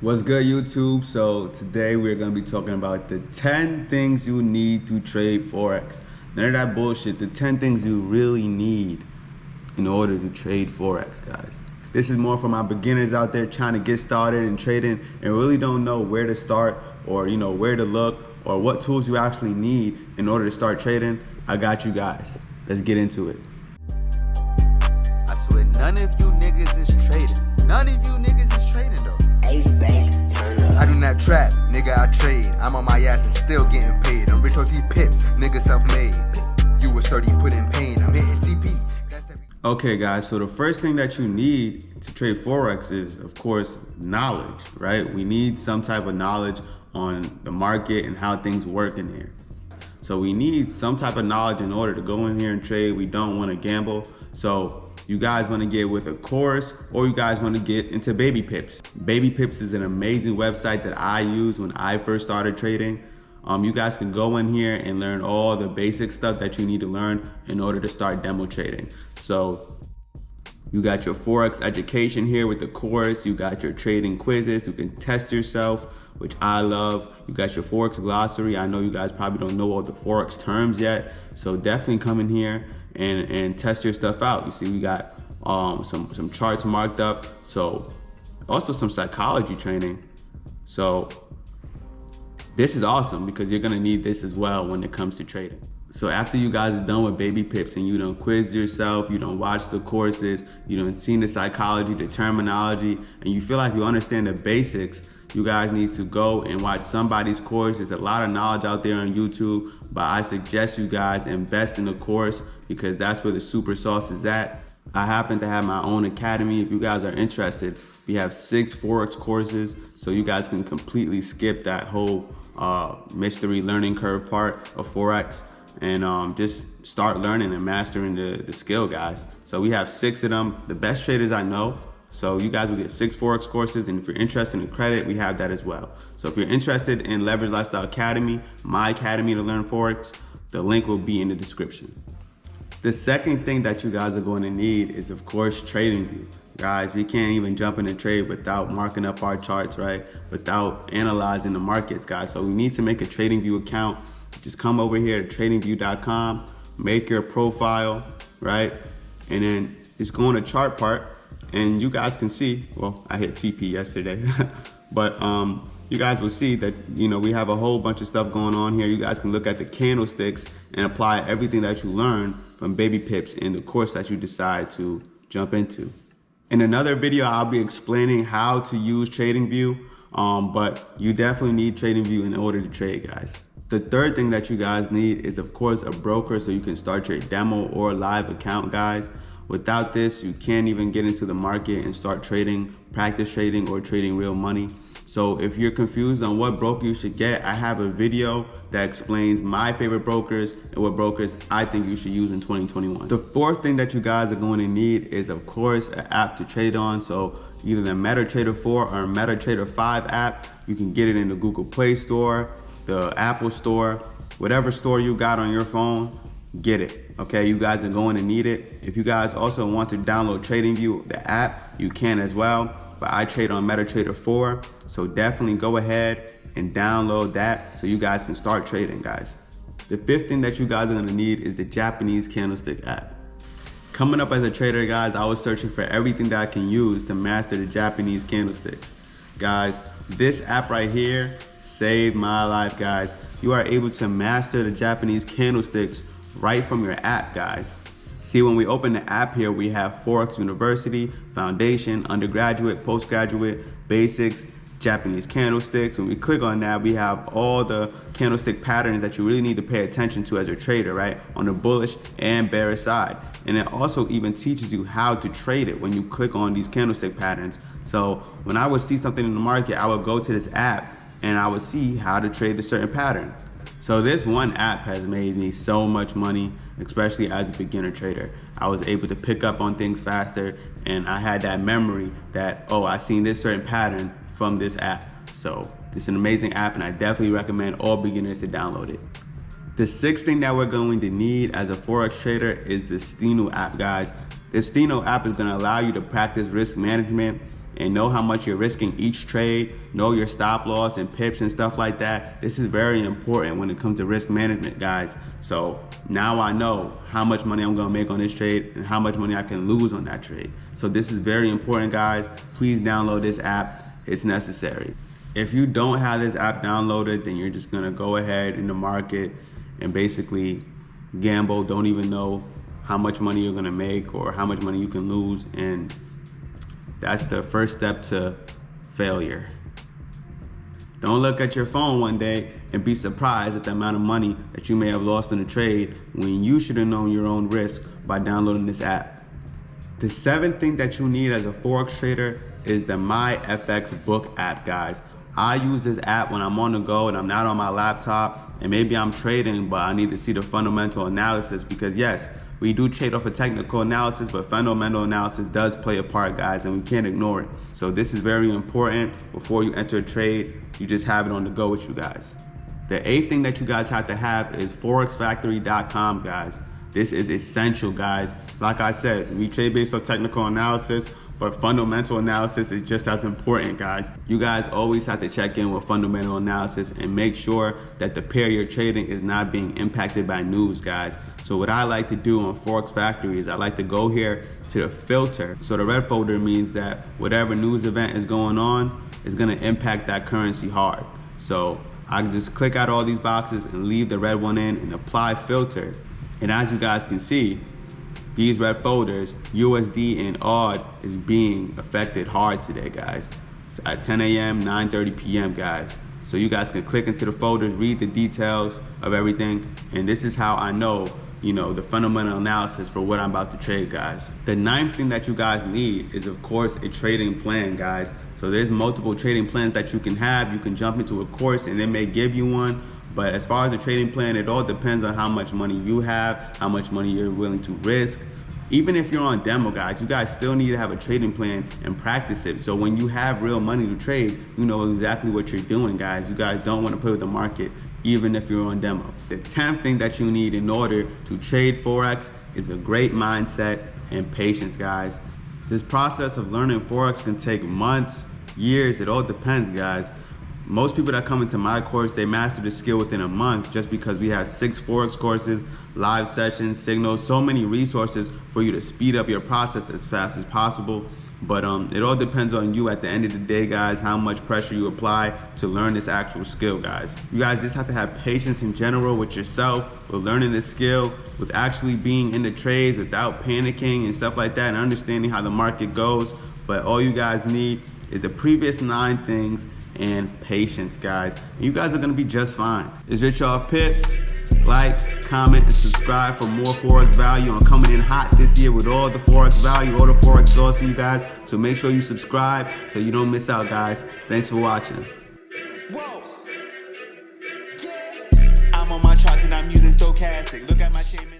What's good, YouTube? So today we're going to be talking about the 10 things you need to trade Forex. None of that bullshit. The 10 things you really need in order to trade Forex, guys. This is more for my beginners out there trying to get started in trading and really don't know where to start or where to look or what tools you actually need in order to start trading. I got you guys. Let's get into it. I swear none of you niggas is trading. None of you niggas is trading though. I do not trap, nigga, I trade. I'm on my ass and still getting paid. I'm rich on these pips, nigga self-made. You was 30, put in pain. I'm hitting CP. Okay, guys, so the first thing that you need to trade Forex is, of course, knowledge, right? We need some type of knowledge on the market and how things work in here. So we need some type of knowledge in order to go in here and trade. We don't want to gamble. So you guys want to get with a course, or you guys want to get into Baby Pips. Baby Pips is an amazing website that I used when I first started trading. You guys can go in here and learn all the basic stuff that you need to learn in order to start demo trading. So you got your Forex education here with the course. You got your trading quizzes. You can test yourself, which I love. You got your Forex glossary. I know you guys probably don't know all the Forex terms yet. So definitely come in here and test your stuff out. You see, we got some charts marked up. So also some psychology training. So this is awesome because you're gonna need this as well when it comes to trading. So after you guys are done with Baby Pips and you done quizzed yourself, you done watched the courses, you done seen the psychology, the terminology, and you feel like you understand the basics, you guys need to go and watch somebody's course. There's a lot of knowledge out there on YouTube, but I suggest you guys invest in the course because that's where the super sauce is at. I happen to have my own academy. If you guys are interested, we have 6 Forex courses, so you guys can completely skip that whole mystery learning curve part of Forex and just start learning and mastering the skill, guys. So we have 6 of them, the best traders I know. So you guys will get 6 Forex courses, and if you're interested in credit, we have that as well. So if you're interested in Leverage Lifestyle Academy, my academy to learn Forex, the link will be in the description. The second thing that you guys are going to need is, of course, TradingView. Guys, we can't even jump in a trade without marking up our charts, right? Without analyzing the markets, guys. So we need to make a TradingView account. Just come over here to tradingview.com, make your profile, right? And then just go on the chart part, and you guys can see, well, I hit TP yesterday, but you guys will see that, we have a whole bunch of stuff going on here. You guys can look at the candlesticks and apply everything that you learn from Baby Pips in the course that you decide to jump into. In another video, I'll be explaining how to use TradingView, but you definitely need TradingView in order to trade, guys. The third thing that you guys need is, of course, a broker so you can start your demo or live account, guys. Without this, you can't even get into the market and start trading, practice trading, or trading real money. So if you're confused on what broker you should get, I have a video that explains my favorite brokers and what brokers I think you should use in 2021. The fourth thing that you guys are going to need is, of course, an app to trade on. So either the MetaTrader 4 or MetaTrader 5 app. You can get it in the Google Play Store, the Apple Store, whatever store you got on your phone, get it. Okay, you guys are going to need it. If you guys also want to download TradingView, the app, you can as well. But I trade on MetaTrader 4, so definitely go ahead and download that so you guys can start trading, guys. The fifth thing that you guys are gonna need is the Japanese candlestick app. Coming up as a trader, guys, I was searching for everything that I can use to master the Japanese candlesticks. Guys, this app right here saved my life, guys. You are able to master the Japanese candlesticks right from your app, guys. See, when we open the app here, we have Forex University, Foundation, Undergraduate, Postgraduate, Basics, Japanese Candlesticks. When we click on that, we have all the candlestick patterns that you really need to pay attention to as a trader, right? On the bullish and bearish side. And it also even teaches you how to trade it when you click on these candlestick patterns. So when I would see something in the market, I would go to this app and I would see how to trade the certain pattern. So this one app has made me so much money, especially as a beginner trader. I was able to pick up on things faster, and I had that memory that, oh, I seen this certain pattern from this app. So it's an amazing app, and I definitely recommend all beginners to download it. The sixth thing that we're going to need as a Forex trader is the Thino app, guys. This Thino app is gonna allow you to practice risk management and know how much you're risking each trade, know your stop loss and pips and stuff like that. This is very important when it comes to risk management, guys. So now I know how much money I'm gonna make on this trade and how much money I can lose on that trade. So this is very important, guys. Please download this app. It's necessary. If you don't have this app downloaded, then you're just gonna go ahead in the market and basically gamble, don't even know how much money you're gonna make or how much money you can lose, and that's the first step to failure. Don't look at your phone one day and be surprised at the amount of money that you may have lost in a trade when you should have known your own risk by downloading this app. The seventh thing that you need as a Forex trader is the MyFX Book app, guys. I use this app when I'm on the go and I'm not on my laptop, and maybe I'm trading, but I need to see the fundamental analysis, because yes, we do trade off of technical analysis, but fundamental analysis does play a part, guys, and we can't ignore it. So this is very important. Before you enter a trade, you just have it on the go with you guys. The eighth thing that you guys have to have is forexfactory.com, guys. This is essential, guys. Like I said, we trade based on technical analysis, but fundamental analysis is just as important, guys. You guys always have to check in with fundamental analysis and make sure that the pair you're trading is not being impacted by news, guys. So what I like to do on Forex Factory is I like to go here to the filter. So the red folder means that whatever news event is going on is gonna impact that currency hard. So I can just click out all these boxes and leave the red one in and apply filter. And as you guys can see, these red folders, USD and AUD, is being affected hard today, guys. It's at 10 a.m., 9:30 p.m., guys. So you guys can click into the folders, read the details of everything, and this is how I know, the fundamental analysis for what I'm about to trade, guys. The ninth thing that you guys need is, of course, a trading plan, guys. So there's multiple trading plans that you can have. You can jump into a course and they may give you one. But as far as the trading plan, it all depends on how much money you have, how much money you're willing to risk. Even if you're on demo, guys, you guys still need to have a trading plan and practice it. So when you have real money to trade, you know exactly what you're doing, guys. You guys don't want to play with the market, even if you're on demo. The 10th thing that you need in order to trade Forex is a great mindset and patience, guys. This process of learning Forex can take months, years, it all depends, guys. Most people that come into my course, they master the skill within a month, just because we have 6 Forex courses, live sessions, signals, so many resources for you to speed up your process as fast as possible. But it all depends on you at the end of the day, guys, how much pressure you apply to learn this actual skill, guys. You guys just have to have patience in general with yourself, with learning this skill, with actually being in the trades without panicking and stuff like that, and understanding how the market goes. But all you guys need is the previous 9 things and patience, guys. And you guys are gonna be just fine. It's your y'all Pips. Like, comment, and subscribe for more Forex value. I'm coming in hot this year with all the Forex value, all the Forex sauce for you guys. So make sure you subscribe so you don't miss out, guys. Thanks for watching. Whoa. Yeah. I'm on my charts and I'm using stochastic. Look at my chain.